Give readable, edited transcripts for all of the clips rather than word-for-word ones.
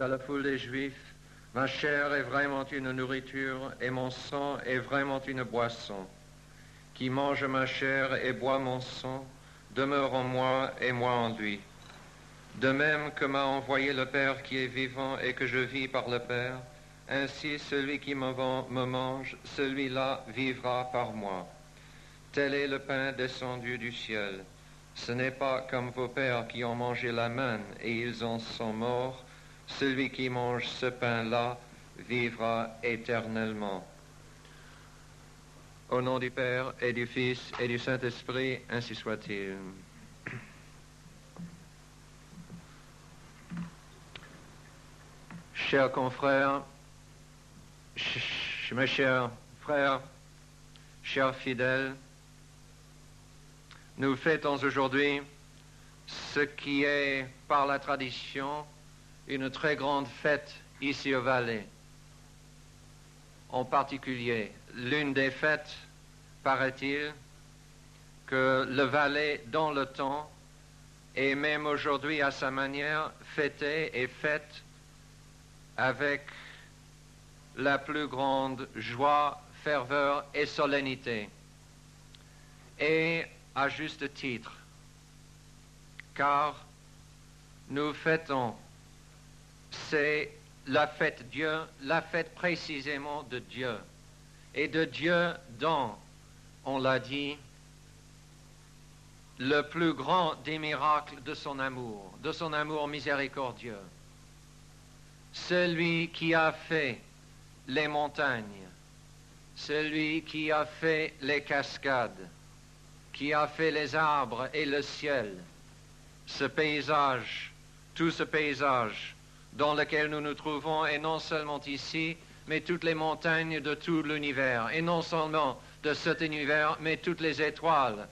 À la foule des Juifs, ma chair est vraiment une nourriture et mon sang est vraiment une boisson. Qui mange ma chair et boit mon sang demeure en moi et moi en lui. De même que m'a envoyé le Père qui est vivant et que je vis par le Père, ainsi celui qui me mange, celui-là vivra par moi. Tel est le pain descendu du ciel. Ce n'est pas comme vos pères qui ont mangé la manne et ils en sont morts. Celui qui mange ce pain-là vivra éternellement. Au nom du Père et du Fils et du Saint-Esprit, ainsi soit-il. Chers confrères, mes chers frères, chers fidèles, nous fêtons aujourd'hui ce qui est, par la tradition, une très grande fête ici au Valais. En particulier, l'une des fêtes, paraît-il, que le Valais, dans le temps, et même aujourd'hui à sa manière, fêtait et fête avec la plus grande joie, ferveur et solennité. Et à juste titre, car nous fêtons, c'est la fête Dieu, la fête précisément de Dieu, et de Dieu dont, on l'a dit, le plus grand des miracles de son amour miséricordieux. Celui qui a fait les montagnes, celui qui a fait les cascades, qui a fait les arbres et le ciel, ce paysage, tout ce paysage dans lequel nous nous trouvons, et non seulement ici, mais toutes les montagnes de tout l'univers, et non seulement de cet univers, mais toutes les étoiles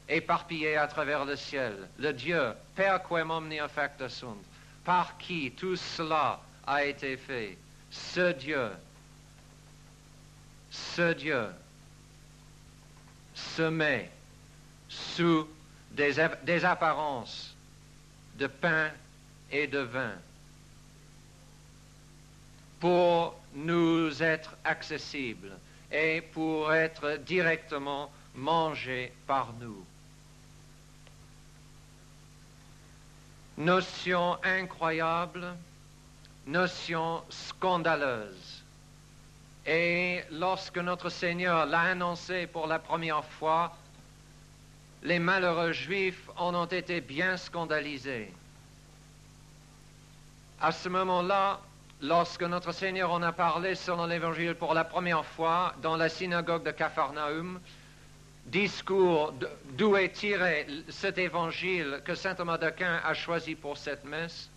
éparpillées à travers le ciel, le Dieu, per quem omnia facta sunt, par qui tout cela a été fait, ce Dieu se met sous des apparences de pain et de vin pour nous être accessibles et pour être directement mangé par nous. Notion incroyable, notion scandaleuse. Et lorsque notre Seigneur l'a annoncé pour la première fois, les malheureux Juifs en ont été bien scandalisés. À ce moment-là, lorsque notre Seigneur en a parlé selon l'Évangile pour la première fois dans la synagogue de Capharnaüm, discours d'où est tiré cet Évangile que saint Thomas d'Aquin a choisi pour cette messe,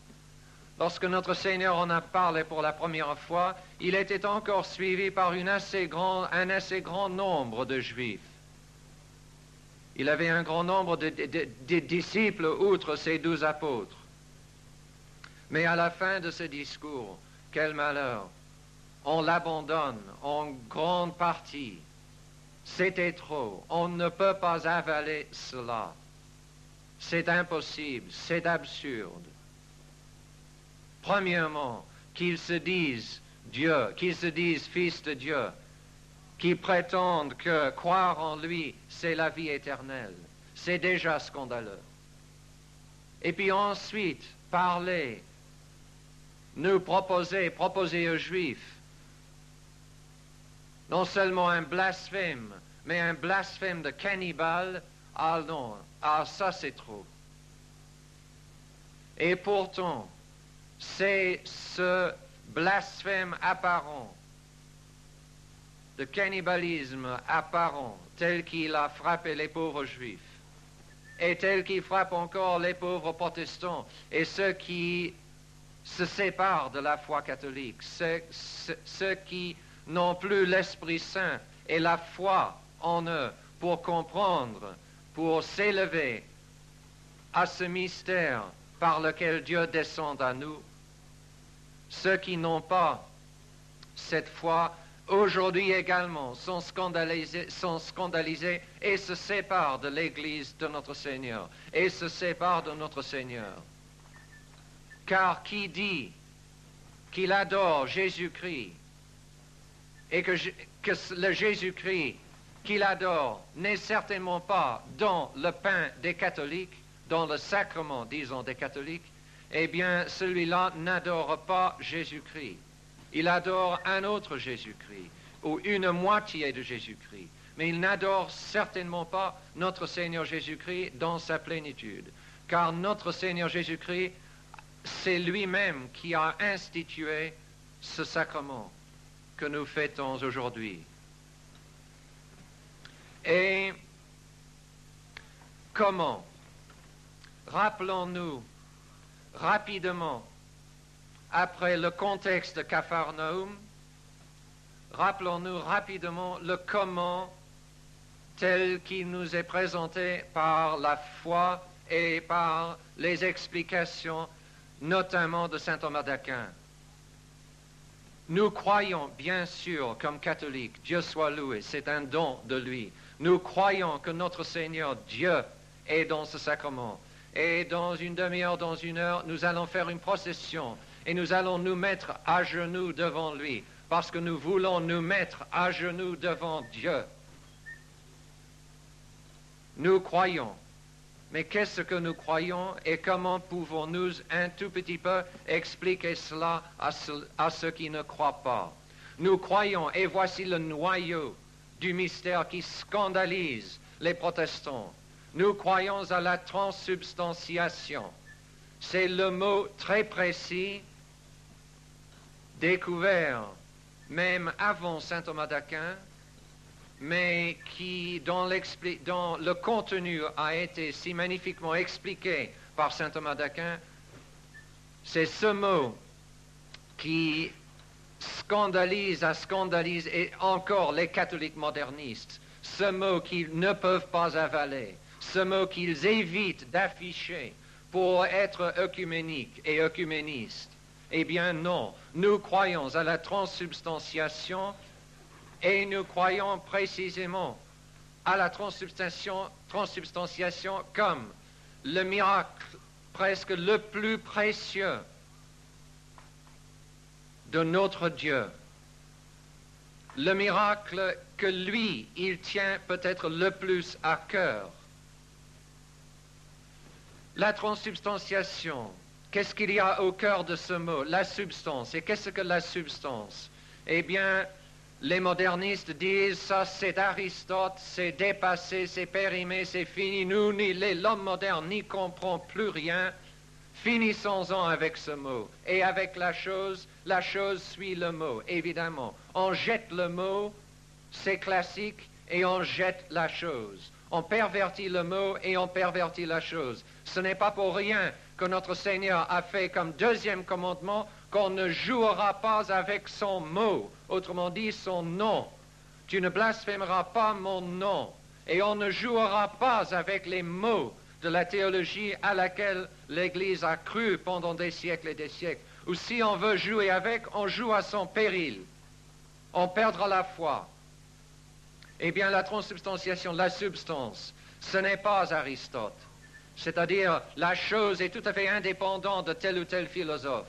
lorsque notre Seigneur en a parlé pour la première fois, il était encore suivi par un assez grand nombre de Juifs. Il avait un grand nombre de disciples outre ses 12 apôtres. Mais à la fin de ce discours, quel malheur! On l'abandonne en grande partie. C'était trop. On ne peut pas avaler cela. C'est impossible, c'est absurde. Premièrement, qu'ils se disent Dieu, qu'ils se disent fils de Dieu, qui prétendent que croire en lui, c'est la vie éternelle. C'est déjà scandaleux. Et puis ensuite, parler, nous proposer aux Juifs, non seulement un blasphème, mais un blasphème de cannibale, ah non, ah ça c'est trop. Et pourtant, c'est ce blasphème apparent, de cannibalisme apparent, tel qu'il a frappé les pauvres Juifs, et tel qu'il frappe encore les pauvres protestants, et ceux qui se séparent de la foi catholique, ceux qui n'ont plus l'Esprit Saint et la foi en eux pour comprendre, pour s'élever à ce mystère par lequel Dieu descend à nous. Ceux qui n'ont pas cette foi, aujourd'hui également, sont scandalisés et se séparent de l'Église de notre Seigneur, et se séparent de notre Seigneur. Car qui dit qu'il adore Jésus-Christ et que le Jésus-Christ qu'il adore n'est certainement pas dans le pain des catholiques, dans le sacrement, disons, des catholiques, eh bien, celui-là n'adore pas Jésus-Christ. Il adore un autre Jésus-Christ, ou une moitié de Jésus-Christ. Mais il n'adore certainement pas notre Seigneur Jésus-Christ dans sa plénitude. Car notre Seigneur Jésus-Christ, c'est lui-même qui a institué ce sacrement que nous fêtons aujourd'hui. Et comment? Rappelons-nous rapidement, après le contexte de Capharnaüm, rappelons-nous rapidement le comment tel qu'il nous est présenté par la foi et par les explications, notamment de saint Thomas d'Aquin. Nous croyons, bien sûr, comme catholiques, Dieu soit loué, c'est un don de lui. Nous croyons que notre Seigneur Dieu est dans ce sacrement. Et dans une demi-heure, dans une heure, nous allons faire une procession et nous allons nous mettre à genoux devant lui, parce que nous voulons nous mettre à genoux devant Dieu. Nous croyons. Mais qu'est-ce que nous croyons et comment pouvons-nous un tout petit peu expliquer cela à ceux qui ne croient pas? Nous croyons, et voici le noyau du mystère qui scandalise les protestants. Nous croyons à la transsubstantiation. C'est le mot très précis, découvert même avant saint Thomas d'Aquin, mais qui, dont le contenu a été si magnifiquement expliqué par saint Thomas d'Aquin. C'est ce mot qui scandalise et encore les catholiques modernistes, ce mot qu'ils ne peuvent pas avaler, ce mot qu'ils évitent d'afficher pour être œcuméniques et œcuménistes. Eh bien non, nous croyons à la transsubstantiation et nous croyons précisément à la transsubstantiation comme le miracle presque le plus précieux de notre Dieu. Le miracle que lui, il tient peut-être le plus à cœur. La transsubstantiation, qu'est-ce qu'il y a au cœur de ce mot? La substance. Et qu'est-ce que la substance? Eh bien, les modernistes disent ça, c'est Aristote, c'est dépassé, c'est périmé, c'est fini. Nous, ni l'homme moderne, n'y comprend plus rien. Finissons-en avec ce mot. Et avec la chose suit le mot, évidemment. On jette le mot, c'est classique, et on jette la chose. On pervertit le mot et on pervertit la chose. Ce n'est pas pour rien que notre Seigneur a fait comme deuxième commandement qu'on ne jouera pas avec son mot, autrement dit son nom. Tu ne blasphémeras pas mon nom. Et on ne jouera pas avec les mots de la théologie à laquelle l'Église a cru pendant des siècles et des siècles. Ou si on veut jouer avec, on joue à son péril. On perdra la foi. Eh bien, la transsubstantiation, la substance, ce n'est pas Aristote. C'est-à-dire, la chose est tout à fait indépendante de tel ou tel philosophe.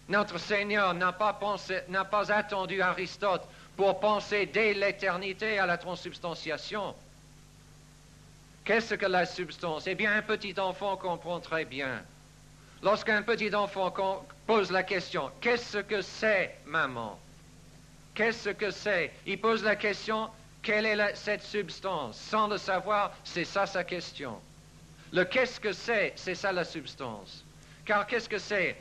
Notre Seigneur n'a pas attendu Aristote pour penser dès l'éternité à la transsubstantiation. Qu'est-ce que la substance? Eh bien, un petit enfant comprend très bien. Lorsqu'un petit enfant pose la question, qu'est-ce que c'est, maman? Qu'est-ce que c'est? Il pose la question, quelle est cette substance? Sans le savoir, c'est ça sa question. Le qu'est-ce que c'est ça la substance. Car qu'est-ce que c'est?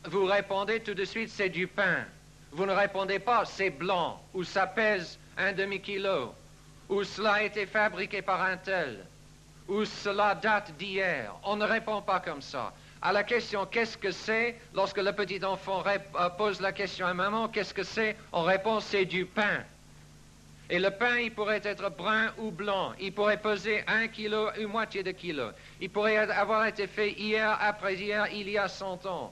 Vous répondez tout de suite, c'est du pain. Vous ne répondez pas, c'est blanc, ou ça pèse un demi-kilo, ou cela a été fabriqué par un tel, ou cela date d'hier. On ne répond pas comme ça. À la question qu'est-ce que c'est, lorsque le petit enfant pose la question à maman, qu'est-ce que c'est? On répond c'est du pain. Et le pain, il pourrait être brun ou blanc. Il pourrait peser 1 kilo, une moitié de kilo. Il pourrait avoir été fait hier, après-hier, il y a 100 ans.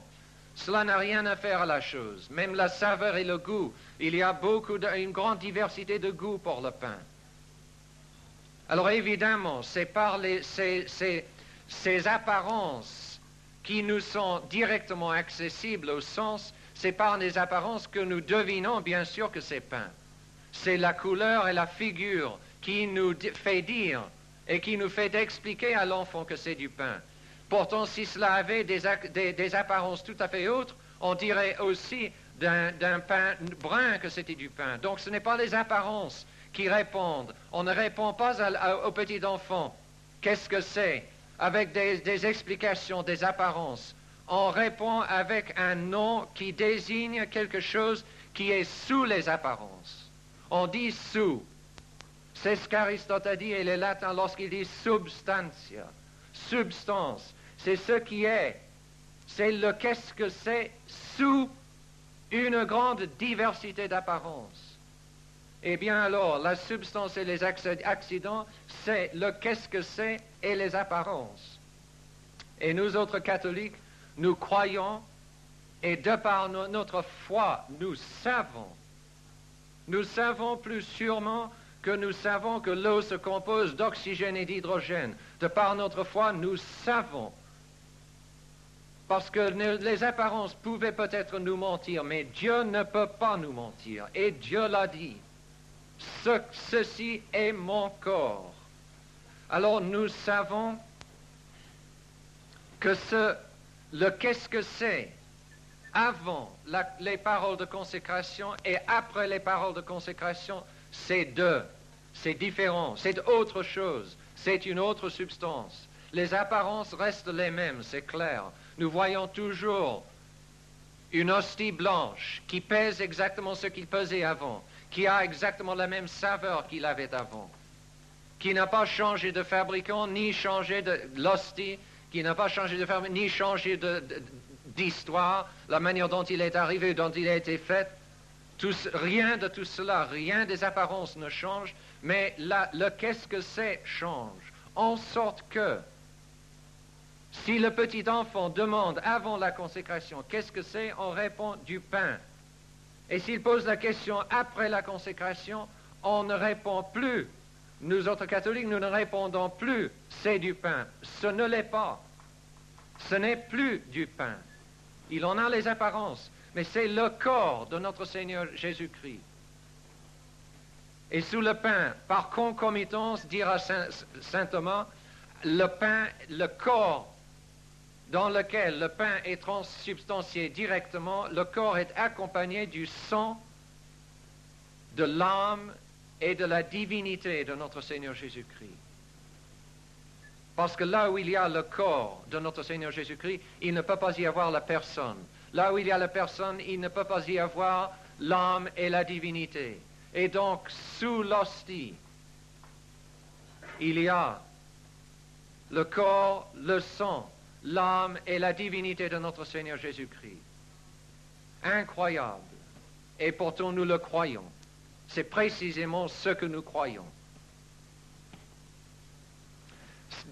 Cela n'a rien à faire à la chose. Même la saveur et le goût. Il y a une grande diversité de goûts pour le pain. Alors évidemment, c'est par ces apparences qui nous sont directement accessibles au sens, c'est par les apparences que nous devinons bien sûr que c'est pain. C'est la couleur et la figure qui nous fait dire et qui nous fait expliquer à l'enfant que c'est du pain. Pourtant, si cela avait des apparences tout à fait autres, on dirait aussi d'un pain brun que c'était du pain. Donc ce n'est pas les apparences qui répondent. On ne répond pas au petit enfant. Qu'est-ce que c'est? Avec des explications, des apparences. On répond avec un nom qui désigne quelque chose qui est sous les apparences. On dit sous. C'est ce qu'Aristote a dit, et les latins, lorsqu'il dit substantia, substance, c'est ce qui est. C'est le qu'est-ce que c'est sous une grande diversité d'apparences. Eh bien alors, la substance et les accidents, c'est le qu'est-ce que c'est et les apparences. Et nous autres catholiques, nous croyons, et de par notre foi, nous savons plus sûrement que nous savons que l'eau se compose d'oxygène et d'hydrogène. De par notre foi, nous savons. Parce que les apparences pouvaient peut-être nous mentir, mais Dieu ne peut pas nous mentir. Et Dieu l'a dit. Ceci est mon corps. Alors nous savons que le qu'est-ce que c'est avant les paroles de consécration et après les paroles de consécration, c'est différent, c'est autre chose, c'est une autre substance. Les apparences restent les mêmes, c'est clair. Nous voyons toujours une hostie blanche qui pèse exactement ce qu'il pesait avant, qui a exactement la même saveur qu'il avait avant, qui n'a pas changé de fabricant, ni changé de l'hostie, qui n'a pas changé de fabricant, ni changé d'histoire, la manière dont il est arrivé, dont il a été fait. Rien de tout cela, rien des apparences ne change, mais le qu'est-ce que c'est change. En sorte que, si le petit enfant demande avant la consécration qu'est-ce que c'est, on répond du pain. Et s'il pose la question après la consécration, on ne répond plus. Nous autres catholiques, nous ne répondons plus c'est du pain. Ce ne l'est pas. Ce n'est plus du pain. Il en a les apparences, mais c'est le corps de notre Seigneur Jésus-Christ. Et sous le pain, par concomitance, dira saint Thomas, le pain, le corps dans lequel le pain est transsubstantié directement, le corps est accompagné du sang, de l'âme et de la divinité de notre Seigneur Jésus-Christ. Parce que là où il y a le corps de notre Seigneur Jésus-Christ, il ne peut pas y avoir la personne. Là où il y a la personne, il ne peut pas y avoir l'âme et la divinité. Et donc, sous l'hostie, il y a le corps, le sang, l'âme et la divinité de notre Seigneur Jésus-Christ. Incroyable. Et pourtant, nous le croyons. C'est précisément ce que nous croyons.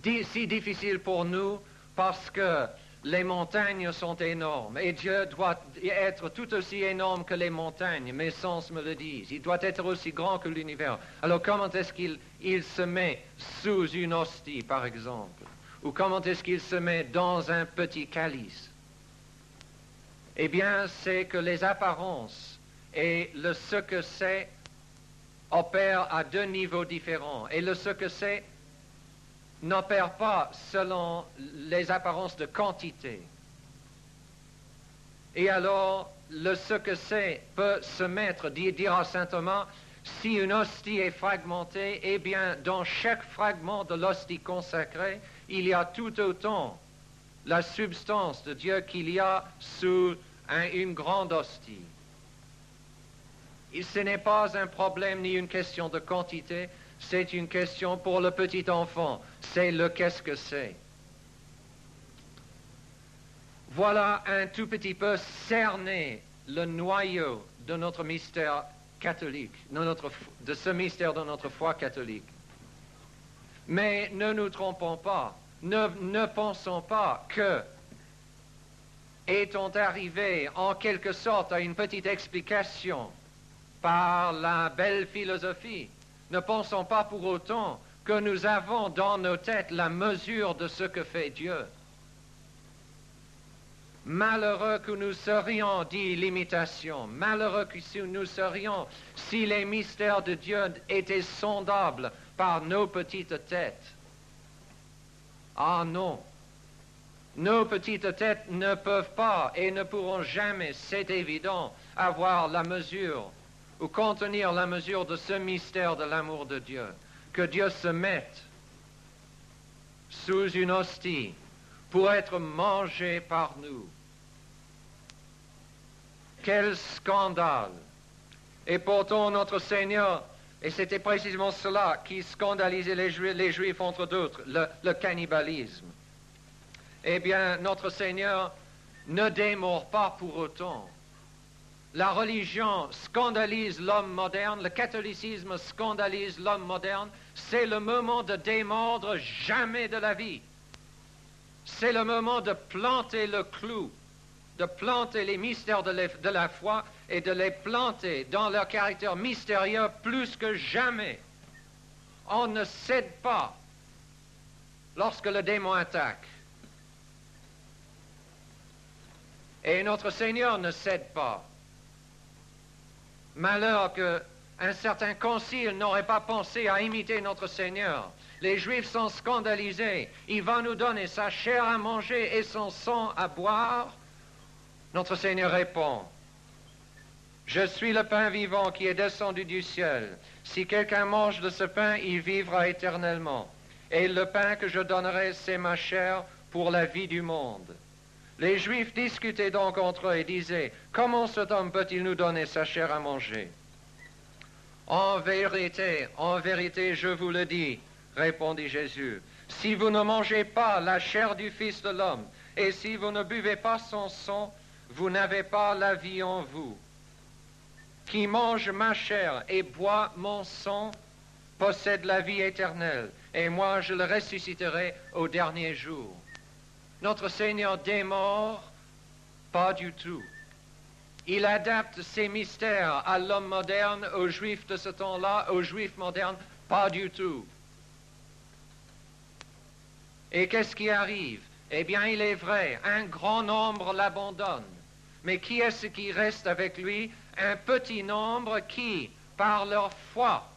Si difficile pour nous parce que les montagnes sont énormes et Dieu doit être tout aussi énorme que les montagnes, mes sens me le disent. Il doit être aussi grand que l'univers. Alors comment est-ce qu'il se met sous une hostie, par exemple? Ou comment est-ce qu'il se met dans un petit calice? Eh bien, c'est que les apparences et le ce que c'est opèrent à deux niveaux différents. Et le ce que c'est n'opère pas selon les apparences de quantité. Et alors, le ce que c'est peut se mettre, dira saint Thomas, si une hostie est fragmentée, eh bien, dans chaque fragment de l'hostie consacrée, il y a tout autant la substance de Dieu qu'il y a sous une grande hostie. Et ce n'est pas un problème ni une question de quantité, c'est une question pour le petit enfant. C'est le qu'est-ce que c'est. Voilà un tout petit peu cerner le noyau de notre mystère catholique, de ce mystère de notre foi catholique. Mais ne nous trompons pas, ne pensons pas que, étant arrivés en quelque sorte à une petite explication par la belle philosophie, ne pensons pas pour autant que nous avons dans nos têtes la mesure de ce que fait Dieu. Malheureux que nous serions, dit l'imitation, malheureux que nous serions si les mystères de Dieu étaient sondables par nos petites têtes. Ah non, nos petites têtes ne peuvent pas et ne pourront jamais, c'est évident, avoir la mesure ou contenir la mesure de ce mystère de l'amour de Dieu. Que Dieu se mette sous une hostie pour être mangé par nous. Quel scandale! Et pourtant notre Seigneur, et c'était précisément cela qui scandalisait les Juifs entre d'autres, le cannibalisme. Eh bien, notre Seigneur ne démord pas pour autant. La religion scandalise l'homme moderne, le catholicisme scandalise l'homme moderne. C'est le moment de démordre jamais de la vie. C'est le moment de planter le clou, de planter les mystères de la foi et de les planter dans leur caractère mystérieux plus que jamais. On ne cède pas lorsque le démon attaque. Et notre Seigneur ne cède pas. Malheur qu'un certain concile n'aurait pas pensé à imiter notre Seigneur. Les Juifs sont scandalisés. Il va nous donner sa chair à manger et son sang à boire. Notre Seigneur répond, « Je suis le pain vivant qui est descendu du ciel. Si quelqu'un mange de ce pain, il vivra éternellement. Et le pain que je donnerai, c'est ma chair pour la vie du monde. » Les Juifs discutaient donc entre eux et disaient, « Comment cet homme peut-il nous donner sa chair à manger ?» En vérité, je vous le dis, répondit Jésus, « si vous ne mangez pas la chair du Fils de l'homme, et si vous ne buvez pas son sang, vous n'avez pas la vie en vous. Qui mange ma chair et boit mon sang possède la vie éternelle, et moi je le ressusciterai au dernier jour. » Notre Seigneur démord, pas du tout. Il adapte ses mystères à l'homme moderne, aux Juifs de ce temps-là, aux Juifs modernes, pas du tout. Et qu'est-ce qui arrive? Eh bien, il est vrai, un grand nombre l'abandonne. Mais qui est-ce qui reste avec lui? Un petit nombre qui, par leur foi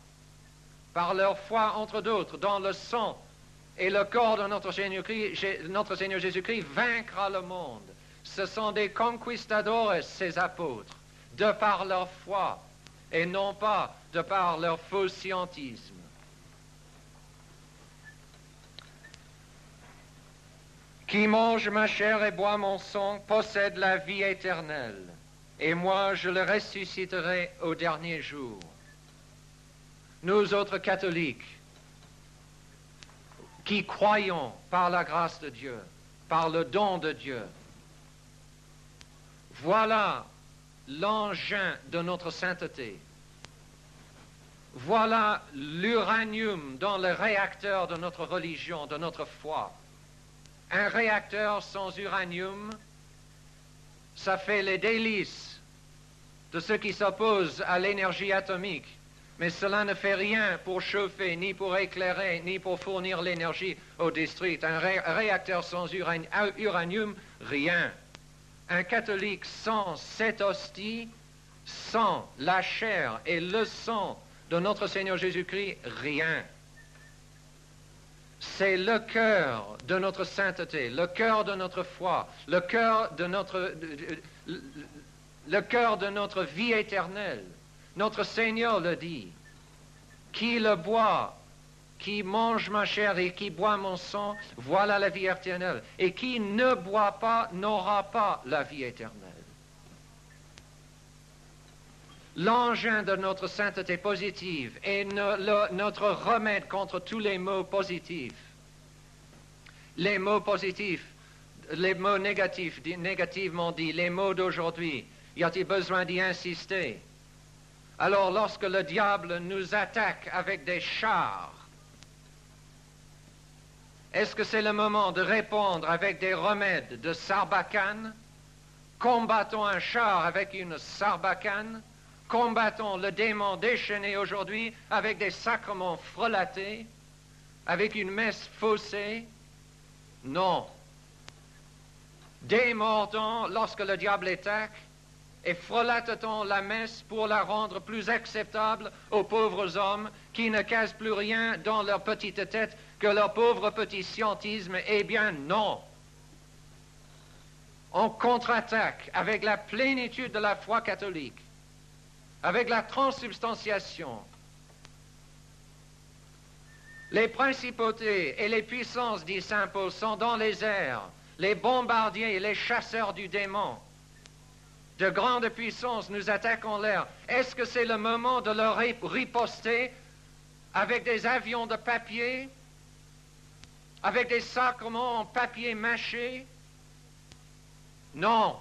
entre d'autres, dans le sang et le corps de notre Seigneur Jésus-Christ, vaincra le monde. Ce sont des conquistadores, ces apôtres, de par leur foi, et non pas de par leur faux scientisme. Qui mange ma chair et boit mon sang possède la vie éternelle, et moi je le ressusciterai au dernier jour. Nous autres catholiques, qui croyons par la grâce de Dieu, par le don de Dieu, voilà l'engin de notre sainteté. Voilà l'uranium dans le réacteur de notre religion, de notre foi. Un réacteur sans uranium, ça fait les délices de ceux qui s'opposent à l'énergie atomique. Mais cela ne fait rien pour chauffer, ni pour éclairer, ni pour fournir l'énergie aux districts. Un réacteur sans uranium, rien. Un catholique sans cette hostie, sans la chair et le sang de notre Seigneur Jésus-Christ, rien. C'est le cœur de notre sainteté, le cœur de notre foi, le cœur de notre vie éternelle. Notre Seigneur le dit, qui le boit, qui mange ma chair et qui boit mon sang, voilà la vie éternelle. Et qui ne boit pas n'aura pas la vie éternelle. L'engin de notre sainteté positive est notre remède contre tous les maux positifs. Les mots positifs, les mots négatifs, négativement dit, les mots d'aujourd'hui, y a-t-il besoin d'y insister? Alors lorsque le diable nous attaque avec des chars, est-ce que c'est le moment de répondre avec des remèdes de sarbacane? Combattons un char avec une sarbacane. Combattons le démon déchaîné aujourd'hui avec des sacrements frelatés, avec une messe faussée. Non. démordons lorsque le diable attaque, et frelatte-t-on la messe pour la rendre plus acceptable aux pauvres hommes qui ne cassent plus rien dans leur petite tête que leur pauvre petit scientisme? Eh bien non. On contre-attaque avec la plénitude de la foi catholique, avec la transsubstantiation. Les principautés et les puissances, dit saint Paul, sont dans les airs, les bombardiers et les chasseurs du démon. De grandes puissances nous attaquent l'air. Est-ce que c'est le moment de leur riposter avec des avions de papier, avec des sacrements en papier mâché? Non.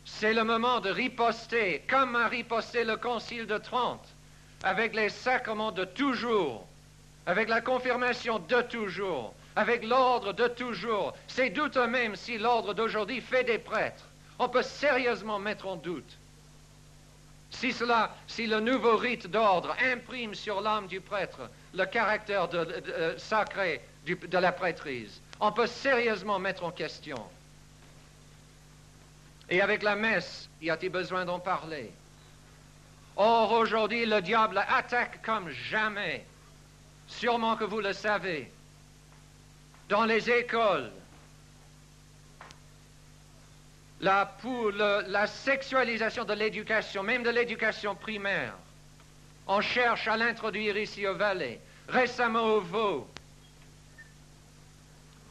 C'est le moment de riposter, comme a riposté le Concile de Trente, avec les sacrements de toujours, avec la confirmation de toujours, avec l'ordre de toujours. C'est douteux même si l'ordre d'aujourd'hui fait des prêtres. On peut sérieusement mettre en doute. Si le nouveau rite d'ordre imprime sur l'âme du prêtre le caractère sacré de la prêtrise, on peut sérieusement mettre en question. Et avec la messe, y a-t-il besoin d'en parler? Or, aujourd'hui, le diable attaque comme jamais. Sûrement que vous le savez. Dans les écoles, la sexualisation de l'éducation, même de l'éducation primaire, on cherche à l'introduire ici au Valais. Récemment au Vaud,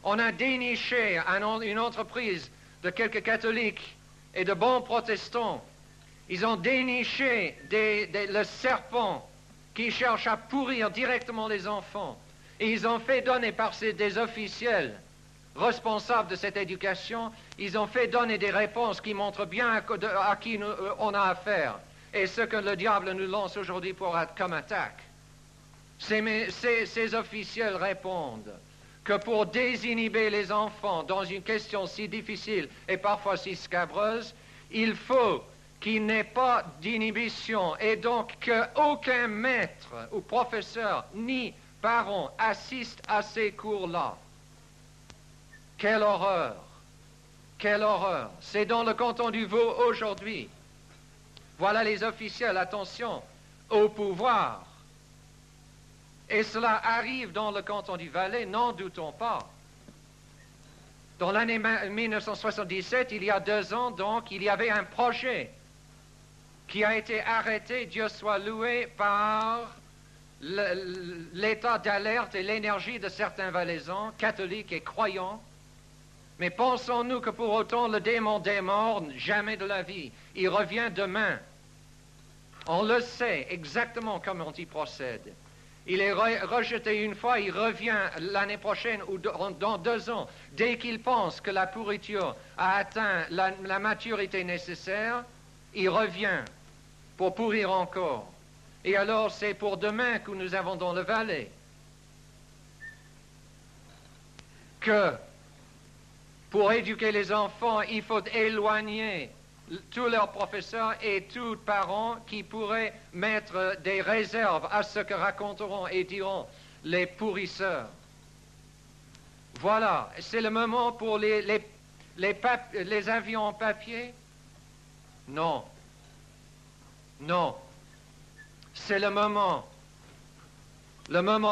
on a déniché une entreprise de quelques catholiques et de bons protestants. Ils ont déniché le serpent qui cherche à pourrir directement les enfants. Et ils ont fait donner par des officiels responsables de cette éducation, ils ont fait donner des réponses qui montrent bien à qui on a affaire et ce que le diable nous lance aujourd'hui comme attaque. Ces officiels répondent que pour désinhiber les enfants dans une question si difficile et parfois si scabreuse, il faut qu'il n'ait pas d'inhibition et donc qu'aucun maître ou professeur ni parent assiste à ces cours-là. Quelle horreur! Quelle horreur! C'est dans le canton du Vaud aujourd'hui. Voilà les officiels, attention, au pouvoir. Et cela arrive dans le canton du Valais, n'en doutons pas. Dans l'année 1977, il y a 2 ans, donc, il y avait un projet qui a été arrêté, Dieu soit loué, par l'état d'alerte et l'énergie de certains Valaisans, catholiques et croyants. Mais pensons-nous que pour autant le démon démord jamais de la vie. Il revient demain. On le sait exactement comment il procède. Il est rejeté une fois, il revient l'année prochaine ou dans 2 ans. Dès qu'il pense que la pourriture a atteint la maturité nécessaire, il revient pour pourrir encore. Et alors c'est pour demain que nous avons dans le Valais que pour éduquer les enfants, il faut éloigner tous leurs professeurs et tous parents qui pourraient mettre des réserves à ce que raconteront et diront les pourrisseurs. Voilà, c'est le moment pour les avions en papier? Non. Non. C'est le moment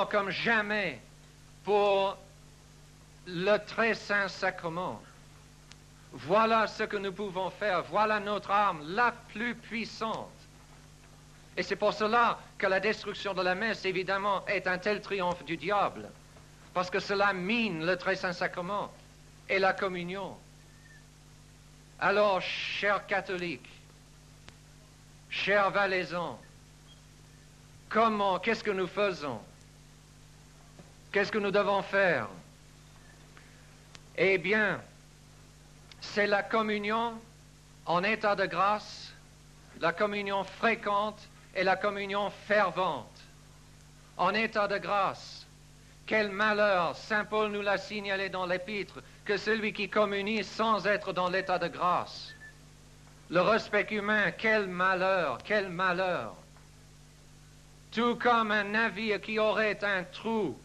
comme jamais pour le très saint sacrement. Voilà ce que nous pouvons faire, voilà notre arme la plus puissante. Et c'est pour cela que la destruction de la messe, évidemment, est un tel triomphe du diable, parce que cela mine le très saint sacrement et la communion. Alors, chers catholiques, chers Valaisans, qu'est-ce que nous faisons? Qu'est-ce que nous devons faire? Eh bien, c'est la communion en état de grâce, la communion fréquente et la communion fervente. En état de grâce, quel malheur, saint Paul nous l'a signalé dans l'épître, que celui qui communie sans être dans l'état de grâce. Le respect humain, quel malheur, quel malheur. Tout comme un navire qui aurait un trou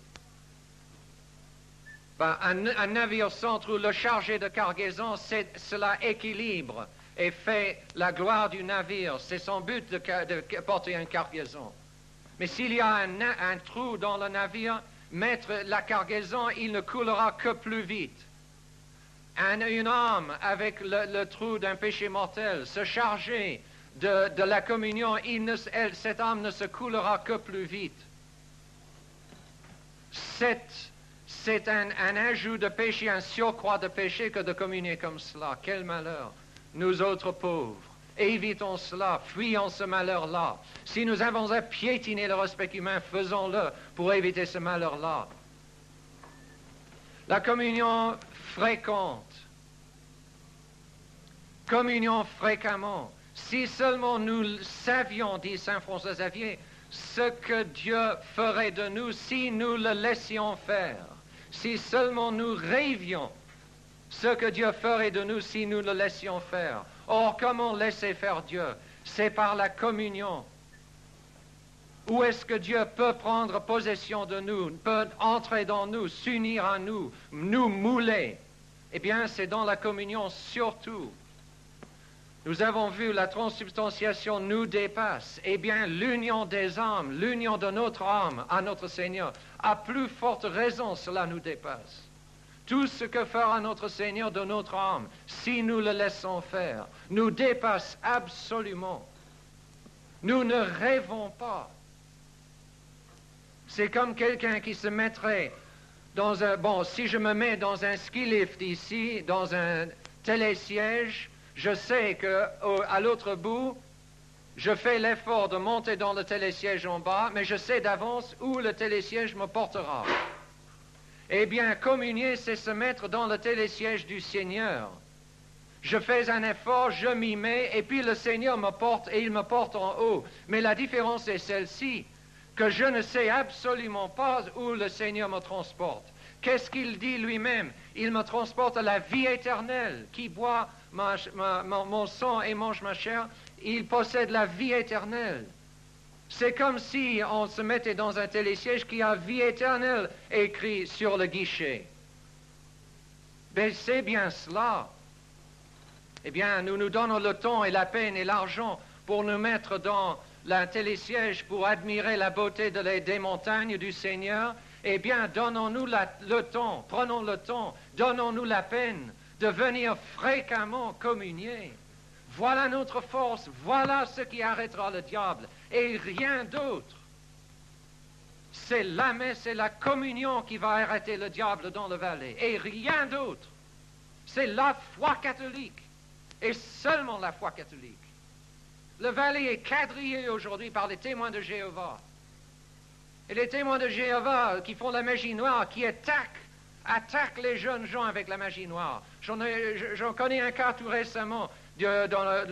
Ben, un navire sans trou, le chargé de cargaison, cela équilibre et fait la gloire du navire. C'est son but de porter une cargaison. Mais s'il y a un trou dans le navire, mettre la cargaison, il ne coulera que plus vite. Une âme avec le trou d'un péché mortel, se charger de la communion, cette âme ne se coulera que plus vite. C'est un ajout de péché, un surcroît de péché que de communier comme cela. Quel malheur! Nous autres pauvres, évitons cela, fuyons ce malheur-là. Si nous avons à piétiner le respect humain, faisons-le pour éviter ce malheur-là. La communion fréquente. Communion fréquemment. Si seulement nous savions, dit saint François Xavier, ce que Dieu ferait de nous si nous le laissions faire. Si seulement nous rêvions ce que Dieu ferait de nous si nous le laissions faire. Or, comment laisser faire Dieu? C'est par la communion. Où est-ce que Dieu peut prendre possession de nous, peut entrer dans nous, s'unir à nous, nous mouler? Eh bien, c'est dans la communion surtout. Nous avons vu la transubstantiation nous dépasse. Eh bien, l'union des âmes, l'union de notre âme à notre Seigneur, à plus forte raison, cela nous dépasse. Tout ce que fera notre Seigneur de notre âme, si nous le laissons faire, nous dépasse absolument. Nous ne rêvons pas. C'est comme quelqu'un qui se mettrait dans un... Bon, si je me mets dans un ski lift ici, dans un télésiège, je sais qu'à l'autre bout, je fais l'effort de monter dans le télésiège en bas, mais je sais d'avance où le télésiège me portera. Eh bien, communier, c'est se mettre dans le télésiège du Seigneur. Je fais un effort, je m'y mets, et puis le Seigneur me porte, et il me porte en haut. Mais la différence est celle-ci, que je ne sais absolument pas où le Seigneur me transporte. Qu'est-ce qu'il dit lui-même? Il me transporte à la vie éternelle. Qui boit mon sang et mange ma chair, il possède la vie éternelle. C'est comme si on se mettait dans un télésiège qui a vie éternelle écrit sur le guichet. Mais c'est bien cela. Eh bien, nous nous donnons le temps et la peine et l'argent pour nous mettre dans le télésiège pour admirer la beauté des montagnes du Seigneur. Eh bien, donnons-nous le temps, prenons le temps, donnons-nous la peine de venir fréquemment communier. Voilà notre force, voilà ce qui arrêtera le diable, et rien d'autre. C'est la messe et la communion qui va arrêter le diable dans le Valais, et rien d'autre. C'est la foi catholique, et seulement la foi catholique. Le Valais est quadrillé aujourd'hui par les témoins de Jéhovah. Et les témoins de Jéhovah qui font la magie noire, qui attaquent les jeunes gens avec la magie noire. J'en connais un cas tout récemment dans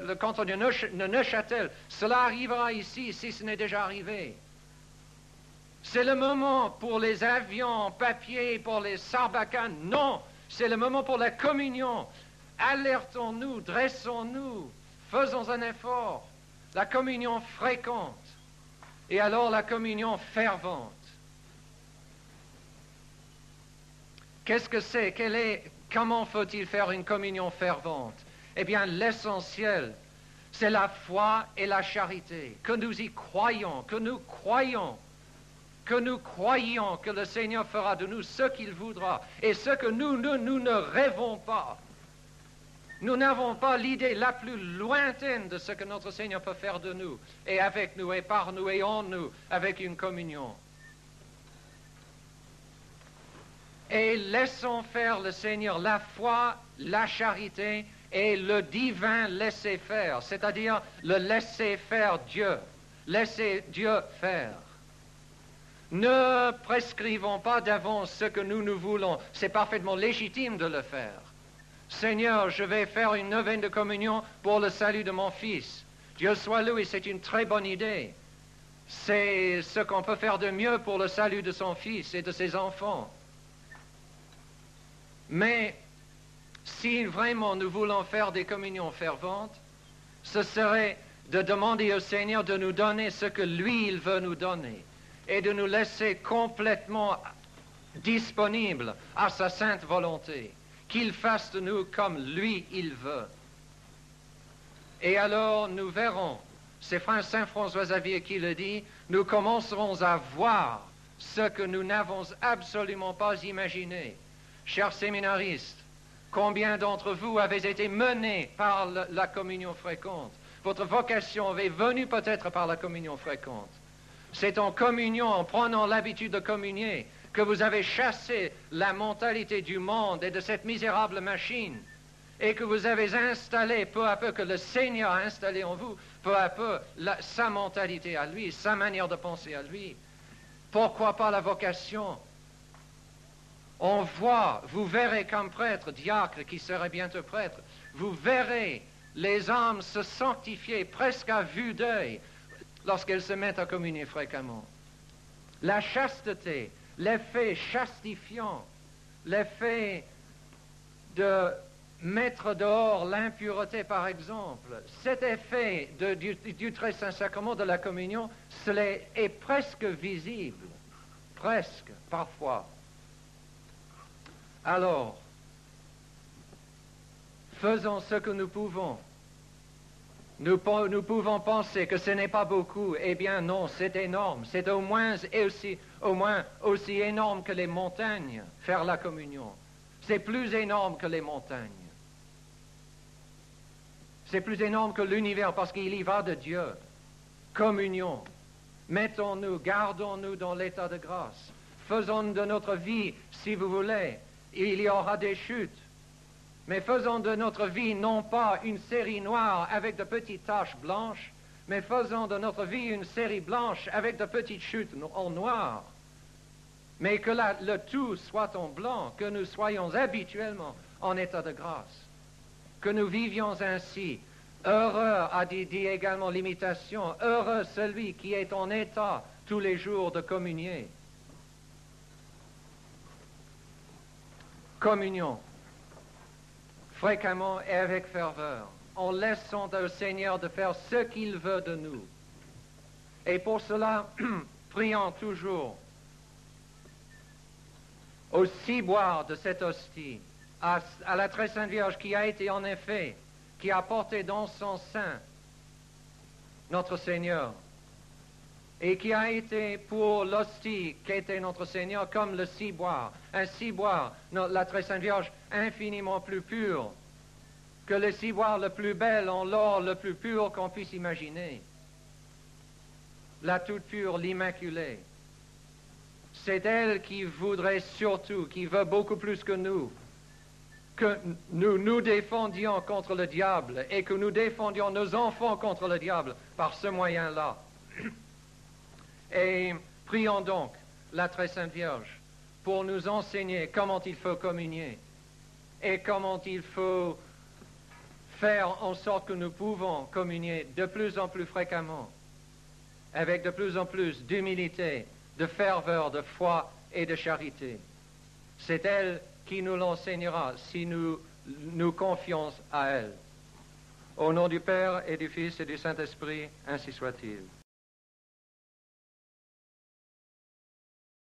le canton de Neuchâtel. Cela arrivera ici, si ce n'est déjà arrivé. C'est le moment pour les avions en papier, pour les sarbacanes. Non, c'est le moment pour la communion. Alertons-nous, dressons-nous, faisons un effort. La communion fréquente. Et alors la communion fervente. Qu'est-ce que c'est? Comment faut-il faire une communion fervente? Eh bien, l'essentiel, c'est la foi et la charité. Que nous y croyons, que nous croyons que le Seigneur fera de nous ce qu'il voudra. Et ce que nous ne rêvons pas. Nous n'avons pas l'idée la plus lointaine de ce que notre Seigneur peut faire de nous, et avec nous, et par nous, et en nous, avec une communion. Et laissons faire le Seigneur la foi, la charité et le divin laisser-faire, c'est-à-dire le laisser-faire Dieu. Laissez Dieu faire. Ne prescrivons pas d'avance ce que nous voulons. C'est parfaitement légitime de le faire. Seigneur, je vais faire une neuvaine de communion pour le salut de mon fils. Dieu soit loué, c'est une très bonne idée. C'est ce qu'on peut faire de mieux pour le salut de son fils et de ses enfants. Mais si vraiment nous voulons faire des communions ferventes, ce serait de demander au Seigneur de nous donner ce que lui, il veut nous donner et de nous laisser complètement disponible à sa sainte volonté, qu'il fasse de nous comme lui il veut. Et alors nous verrons, c'est Saint François Xavier qui le dit, nous commencerons à voir ce que nous n'avons absolument pas imaginé. Chers séminaristes, combien d'entre vous avez été menés par la communion fréquente? Votre vocation est venue peut-être par la communion fréquente. C'est en communion, en prenant l'habitude de communier, que vous avez chassé la mentalité du monde et de cette misérable machine, et que vous avez installé peu à peu, que le Seigneur a installé en vous, peu à peu, sa mentalité à lui, sa manière de penser à lui. Pourquoi pas la vocation? On voit, vous verrez comme prêtre, diacre qui serait bientôt prêtre, vous verrez les âmes se sanctifier presque à vue d'œil lorsqu'elles se mettent à communier fréquemment. La chasteté, l'effet chastifiant, l'effet de mettre dehors l'impureté, par exemple, cet effet du très saint sacrement de la communion, cela est presque visible, presque, parfois. Alors, faisons ce que nous pouvons. Nous pouvons penser que ce n'est pas beaucoup. Eh bien non, c'est énorme. C'est au moins aussi énorme que les montagnes, faire la communion. C'est plus énorme que les montagnes. C'est plus énorme que l'univers parce qu'il y va de Dieu. Communion. Mettons-nous, gardons-nous dans l'état de grâce. Faisons de notre vie, si vous voulez, il y aura des chutes. Mais faisons de notre vie non pas une série noire avec de petites taches blanches, mais faisons de notre vie une série blanche avec de petites chutes en noir. Mais que le tout soit en blanc, que nous soyons habituellement en état de grâce. Que nous vivions ainsi. Heureux, a dit également l'imitation, heureux celui qui est en état tous les jours de communier. Communion, fréquemment et avec ferveur, en laissant au Seigneur de faire ce qu'il veut de nous. Et pour cela, prions toujours au ciboire de cette hostie, à la très sainte Vierge qui a été en effet, qui a porté dans son sein notre Seigneur, et qui a été pour l'hostie qui était notre Seigneur comme le ciboire. Un ciboire, la très sainte Vierge, infiniment plus pur que le ciboire le plus bel en l'or le plus pur qu'on puisse imaginer. La toute pure, l'immaculée. C'est elle qui voudrait surtout, qui veut beaucoup plus que nous nous défendions contre le diable et que nous défendions nos enfants contre le diable par ce moyen-là. Et prions donc la très sainte Vierge pour nous enseigner comment il faut communier et comment il faut faire en sorte que nous pouvons communier de plus en plus fréquemment, avec de plus en plus d'humilité, de ferveur, de foi et de charité. C'est elle qui nous l'enseignera si nous nous confions à elle. Au nom du Père et du Fils et du Saint-Esprit, ainsi soit-il.